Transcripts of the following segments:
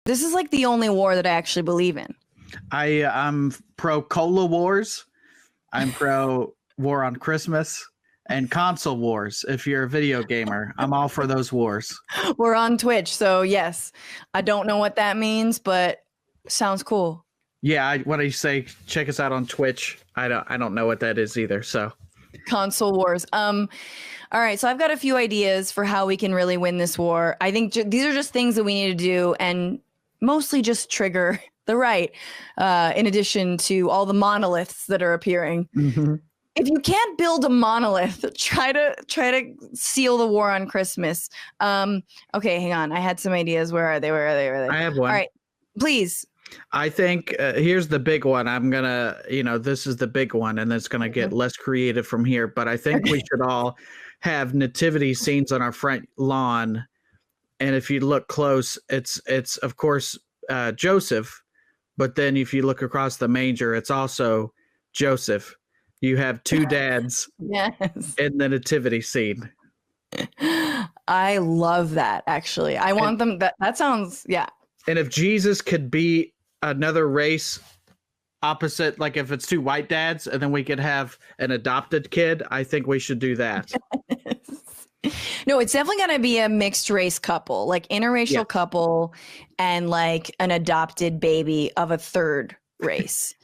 This is like the only war that I actually believe in. I'm pro cola wars. I'm pro war on Christmas and console wars. If you're a video gamer, I'm all for those wars. We're on Twitch, so yes. I don't know what that means, but sounds cool. Yeah, when I say check us out on Twitch, I don't know what that is either. So console wars. All right, so I've got a few ideas for how we can really win this war. I think these are just things that we need to do, and mostly just trigger the right, in addition to all the monoliths that are appearing. Mm-hmm. If you can't build a monolith, try to seal the war on Christmas. Okay, hang on. I had some ideas. Where are they? I have one. All right, please. I think here's the big one. I'm gonna, this is the big one, and it's gonna get less creative from here. But I think we should all have nativity scenes on our front lawn. And if you look close, it's of course Joseph. But then if you look across the manger, it's also Joseph. You have two dads in the nativity scene. I love that, actually. I want them, that sounds, yeah. And if Jesus could be another race opposite, like if it's two white dads and then we could have an adopted kid, I think we should do that. No, it's definitely going to be a mixed race couple, like interracial couple and like an adopted baby of a third race.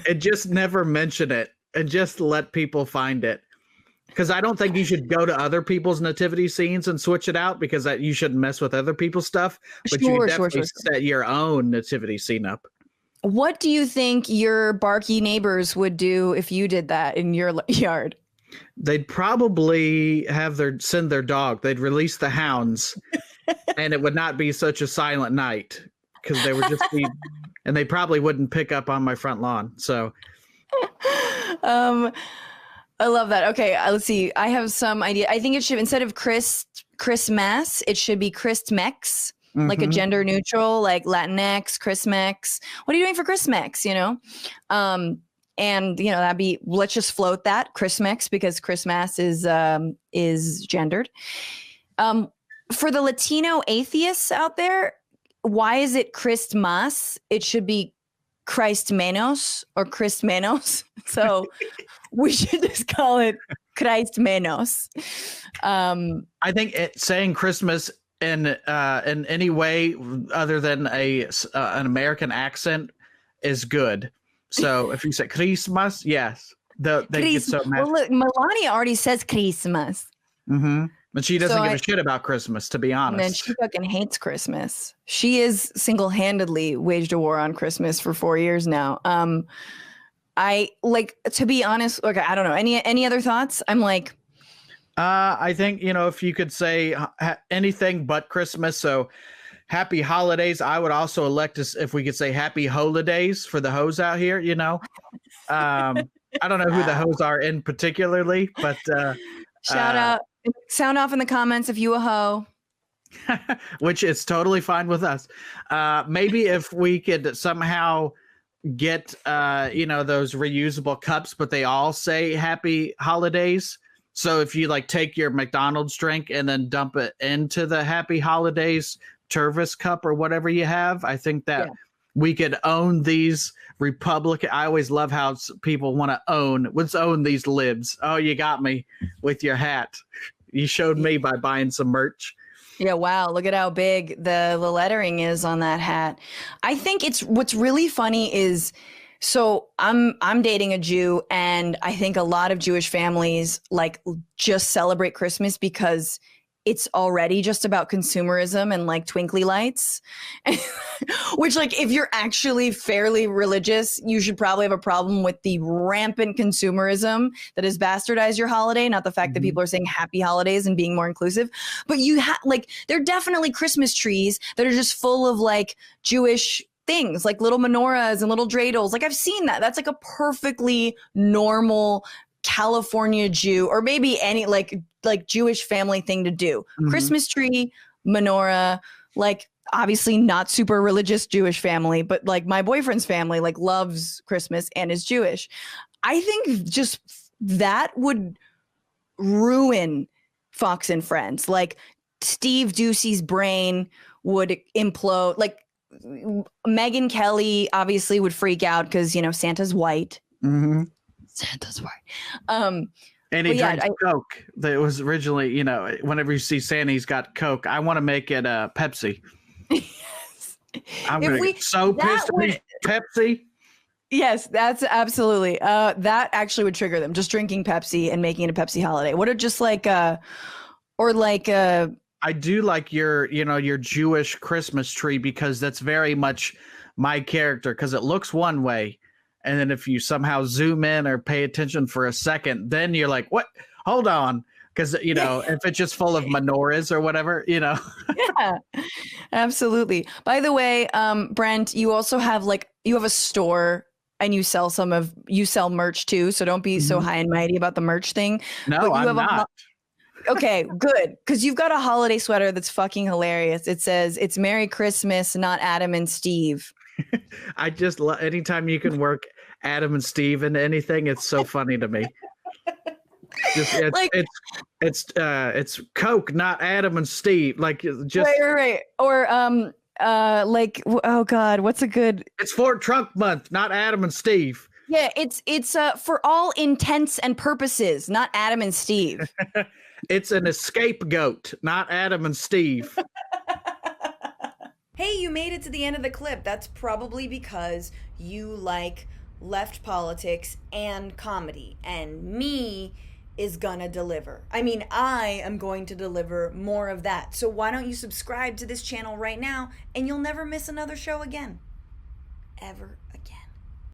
And just never mention it and just let people find it. Because I don't think you should go to other people's nativity scenes and switch it out, because you shouldn't mess with other people's stuff. But you can definitely set your own nativity scene up. What do you think your barky neighbors would do if you did that in your yard? They'd probably send their dog. They'd release the hounds, and it would not be such a silent night, because they would just be, and they probably wouldn't pick up on my front lawn. So, I love that. Okay, let's see. I have some idea. I think it should, instead of Christmas, it should be Christmex, like a gender neutral, like Latinx, Christmex. What are you doing for Christmex? And that'd be, let's just float that Christmex, because Christmas is gendered. For the Latino atheists out there, why is it Christmas? It should be Christ menos or Christ menos. So we should just call it Christ menos. I think saying Christmas in any way other than an American accent is good. So if you say Christmas, yes, they get so mad. Well, look, Melania already says Christmas. Mm-hmm. But she doesn't give a shit about Christmas, to be honest. And she fucking hates Christmas. She is single-handedly waged a war on Christmas for 4 years now. I like, to be honest. Okay, I don't know. Any other thoughts? I'm like, I think if you could say anything but Christmas, so. Happy holidays. I would also elect us if we could say happy holidays for the hoes out here. I don't know who the hoes are in particularly, but shout out, sound off in the comments if you a hoe. Which is totally fine with us. Maybe if we could somehow get those reusable cups, but they all say happy holidays. So if you like take your McDonald's drink and then dump it into the happy holidays Tervis cup or whatever you have, I think that we could own these Republican. I always love how people want to own. Let's own these libs. Oh, you got me with your hat. You showed me by buying some merch. Yeah, wow. Look at how big the lettering is on that hat. I think what's really funny is, so I'm dating a Jew, and I think a lot of Jewish families like just celebrate Christmas because it's already just about consumerism and like twinkly lights, which, like, if you're actually fairly religious, you should probably have a problem with the rampant consumerism that has bastardized your holiday. Not the fact that people are saying happy holidays and being more inclusive, but there are definitely Christmas trees that are just full of like Jewish things, like little menorahs and little dreidels. Like, I've seen that. That's like a perfectly normal California Jew, or maybe any like Jewish family thing to do. Christmas tree, menorah, like obviously not super religious Jewish family, but like my boyfriend's family like loves Christmas and is Jewish. I think just that would ruin Fox and Friends. Like, Steve Ducey's brain would implode. Like Megyn Kelly obviously would freak out because, you know, Santa's white. Mm-hmm. Santa's white. And he drinks Coke. That was originally, you know, whenever you see Santa, he's got Coke. I want to make it Pepsi. Yes. I'm going to get so pissed at Pepsi. Yes, that's absolutely. That actually would trigger them. Just drinking Pepsi and making it a Pepsi holiday. What are just like I do like your Jewish Christmas tree because that's very much my character because it looks one way. And then if you somehow zoom in or pay attention for a second, then you're like, what? Hold on. Because, you know, if it's just full of menorahs or whatever, you know. Yeah, absolutely. By the way, Brent, you also have you have a store and you sell merch too. So don't be so high and mighty about the merch thing. No, I'm not. Okay, good. Because you've got a holiday sweater that's fucking hilarious. It says, "It's Merry Christmas, not Adam and Steve." I just anytime you can work Adam and Steve into anything, it's so funny to me. It's Coke, not Adam and Steve. Like just right. Or oh God, what's a good? It's Ford Trunk Month, not Adam and Steve. Yeah, it's for all intents and purposes, not Adam and Steve. It's an scapegoat, not Adam and Steve. Hey, you made it to the end of the clip. That's probably because you like left politics and comedy, and me is gonna deliver. I mean, I am going to deliver more of that. So why don't you subscribe to this channel right now, and you'll never miss another show again. Ever